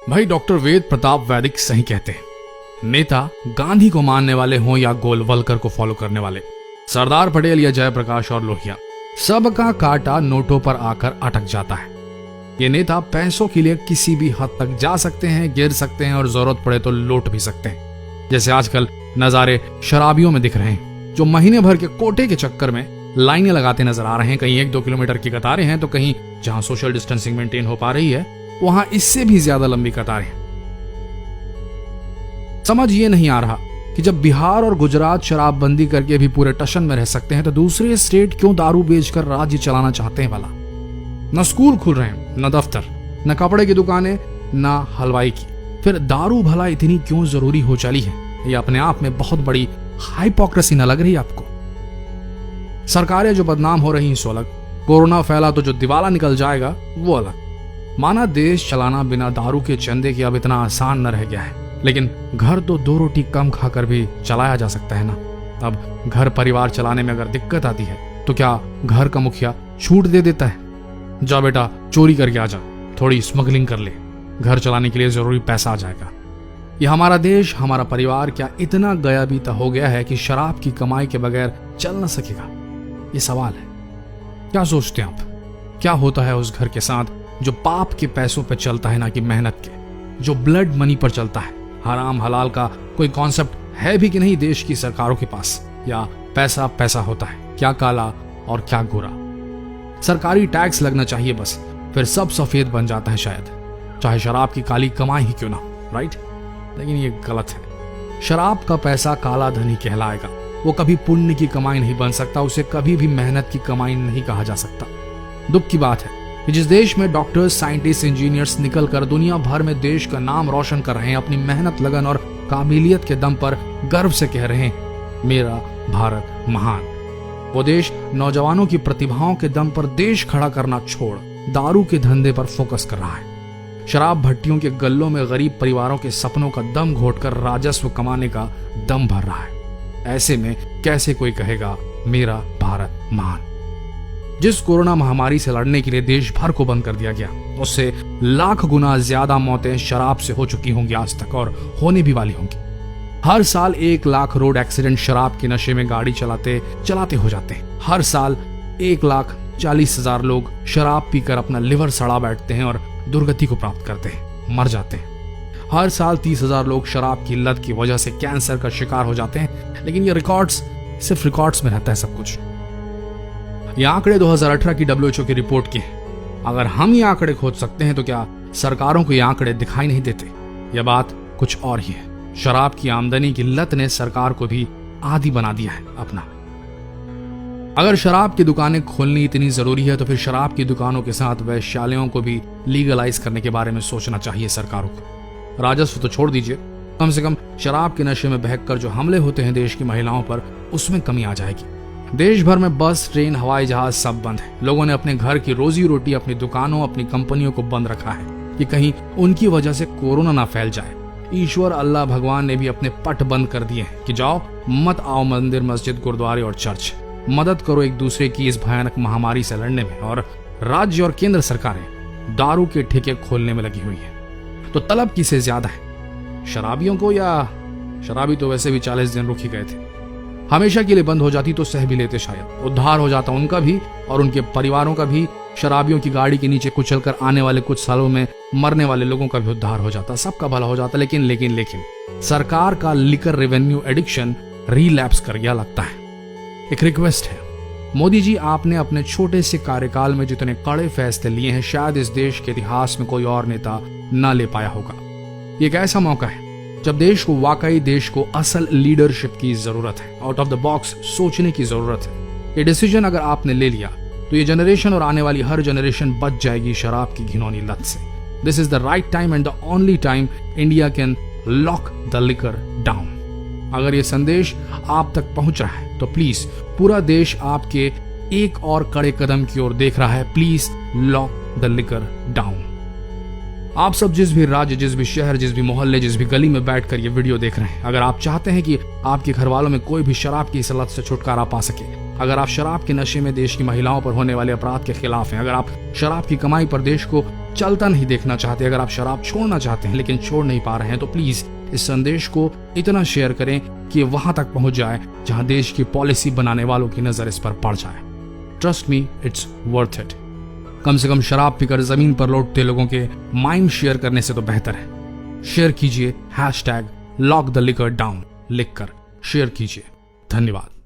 भाई डॉक्टर वेद प्रताप वैदिक सही कहते हैं। नेता गांधी को मानने वाले हों या गोलवलकर को फॉलो करने वाले, सरदार पटेल या जयप्रकाश और लोहिया, सबका कांटा नोटों पर आकर अटक जाता है। ये नेता पैसों के लिए किसी भी हद तक जा सकते हैं, गिर सकते हैं और जरूरत पड़े तो लौट भी सकते हैं। जैसे आजकल नजारे शराबियों में दिख रहे हैं, जो महीने भर के कोटे के चक्कर में लाइनें लगाते नजर आ रहे हैं। कहीं 1-2 किलोमीटर की कतारें हैं तो कहीं जहां सोशल डिस्टेंसिंग मेंटेन हो पा रही है वहां इससे भी ज्यादा लंबी कतारें हैं। समझ ये नहीं आ रहा कि जब बिहार और गुजरात शराबबंदी करके भी पूरे टशन में रह सकते हैं तो दूसरे स्टेट क्यों दारू बेचकर राज्य चलाना चाहते हैं भला। न स्कूल खुल रहे हैं, न दफ्तर, न कपड़े की दुकानें, न हलवाई की, फिर दारू भला इतनी क्यों जरूरी हो चली है। ये अपने आप में बहुत बड़ी हाइपोक्रेसी न लग रही आपको। सरकारें जो बदनाम हो रही सो अलग, कोरोना फैला तो जो दिवाला निकल जाएगा वो अलग। माना देश चलाना बिना दारू के चंदे के अब इतना आसान न रह गया है, लेकिन घर तो 2 रोटी कम खाकर भी चलाया जा सकता है ना। अब घर परिवार चलाने में अगर दिक्कत आती है तो क्या घर का मुखिया छूट दे देता है, जा बेटा चोरी करके आ जा, थोड़ी स्मगलिंग कर ले, घर चलाने के लिए जरूरी पैसा आ जाएगा। ये हमारा देश, हमारा परिवार क्या इतना गया बीता हो गया है कि शराब की कमाई के बगैर चल न सकेगा? ये सवाल है। क्या सोचते हैं आप, क्या होता है उस घर के साथ जो पाप के पैसों पर चलता है ना कि मेहनत के, जो ब्लड मनी पर चलता है? हराम हलाल का कोई कॉन्सेप्ट है भी कि नहीं देश की सरकारों के पास? या पैसा पैसा होता है, क्या काला और क्या गोरा? सरकारी टैक्स लगना चाहिए बस, फिर सब सफेद बन जाता है शायद, चाहे शराब की काली कमाई ही क्यों ना, राइट? लेकिन ये गलत है। शराब का पैसा काला धन ही कहलाएगा। वो कभी पुण्य की कमाई नहीं बन सकता, उसे कभी भी मेहनत की कमाई नहीं कहा जा सकता। दुख की बात है कि जिस देश में डॉक्टर्स, साइंटिस्ट, इंजीनियर्स निकलकर दुनिया भर में देश का नाम रोशन कर रहे हैं, अपनी मेहनत, लगन और काबिलियत के दम पर गर्व से कह रहे हैं मेरा भारत महान, वो देश नौजवानों की प्रतिभाओं के दम पर देश खड़ा करना छोड़ दारू के धंधे पर फोकस कर रहा है। शराब भट्टियों के गल्लों में गरीब परिवारों के सपनों का दम घोटकर राजस्व कमाने का दम भर रहा है। ऐसे में कैसे कोई कहेगा मेरा भारत महान? जिस कोरोना महामारी से लड़ने के लिए देश भर को बंद कर दिया गया, उससे लाख गुना ज्यादा मौतें शराब से हो चुकी होंगी आज तक, और होने भी वाली होंगी। हर साल 1 लाख रोड एक्सीडेंट शराब के नशे में गाड़ी चलाते चलाते हो जाते हैं। हर साल 1,40,000 लोग शराब पीकर अपना लिवर सड़ा बैठते हैं और दुर्गति को प्राप्त करते हैं, मर जाते हैं। हर साल 30,000 लोग शराब की लत की वजह से कैंसर का शिकार हो जाते हैं। लेकिन ये रिकॉर्ड्स, सिर्फ रिकॉर्ड्स में रहता है सब कुछ। ये आंकड़े 2018 की WHO की रिपोर्ट के हैं। अगर हम ये आंकड़े खोज सकते हैं तो क्या सरकारों को ये आंकड़े दिखाई नहीं देते? यह बात कुछ और ही है। शराब की आमदनी की लत ने सरकार को भी आदी बना दिया है अपना। अगर शराब की दुकानें खोलनी इतनी जरूरी है तो फिर शराब की दुकानों के साथ वैश्यालयों को भी लीगलाइज करने के बारे में सोचना चाहिए सरकारों को। राजस्व तो छोड़ दीजिए, कम से कम शराब के नशे में बहकर जो हमले होते हैं देश की महिलाओं पर, उसमें कमी आ जाएगी। देश भर में बस, ट्रेन, हवाई जहाज सब बंद है। लोगों ने अपने घर की रोजी रोटी अपनी दुकानों, अपनी कंपनियों को बंद रखा है कि कहीं उनकी वजह से कोरोना ना फैल जाए। ईश्वर अल्लाह भगवान ने भी अपने पट बंद कर दिए हैं कि जाओ मत आओ मंदिर, मस्जिद, गुरुद्वारे और चर्च। मदद करो एक दूसरे की इस भयानक महामारी से लड़ने में। और राज्य और केंद्र सरकारें दारू के ठेके खोलने में लगी हुई है। तो तलब किसे ज्यादा है, शराबियों को या शराबी तो वैसे भी 40 दिन रुक ही गए थे। हमेशा के लिए बंद हो जाती तो सह भी लेते, शायद उद्धार हो जाता उनका भी और उनके परिवारों का भी। शराबियों की गाड़ी के नीचे कुचलकर आने वाले कुछ सालों में मरने वाले लोगों का भी उद्धार हो जाता, सबका भला हो जाता। लेकिन सरकार का लिकर रेवेन्यू एडिक्शन रीलैप्स कर गया लगता है। एक रिक्वेस्ट है, मोदी जी, आपने अपने छोटे से कार्यकाल में जितने कड़े फैसले लिए हैं शायद इस देश के इतिहास में कोई और नेता न ले पाया होगा। ये एक ऐसा मौका है जब देश को वाकई देश को असल लीडरशिप की जरूरत है, आउट ऑफ द बॉक्स सोचने की जरूरत है। ये डिसीजन अगर आपने ले लिया तो ये जनरेशन और आने वाली हर जनरेशन बच जाएगी शराब की घिनौनी लत से। This is the right time and the only time India can lock the liquor down. अगर ये संदेश आप तक पहुंच रहा है तो प्लीज, पूरा देश आपके एक और कड़े कदम की ओर देख रहा है। Please lock the liquor down. आप सब जिस भी राज्य, जिस भी शहर, जिस भी मोहल्ले, जिस भी गली में बैठकर ये वीडियो देख रहे हैं, अगर आप चाहते हैं कि आपके घर वालों में कोई भी शराब की इस लत से छुटकारा पा सके, अगर आप शराब के नशे में देश की महिलाओं पर होने वाले अपराध के खिलाफ हैं, अगर आप शराब की कमाई पर देश को चलता नहीं देखना चाहते, अगर आप शराब छोड़ना चाहते हैं लेकिन छोड़ नहीं पा रहे हैं, तो प्लीज इस संदेश को इतना शेयर करें कि वहां तक पहुंच जाए जहां देश की पॉलिसी बनाने वालों की नजर इस पर पड़ जाए। Trust me, it's worth it. कम से कम शराब पीकर जमीन पर लौटते लोगों के माइंड शेयर करने से तो बेहतर है। शेयर कीजिए #LockTheLiquorDown लिखकर शेयर कीजिए। धन्यवाद।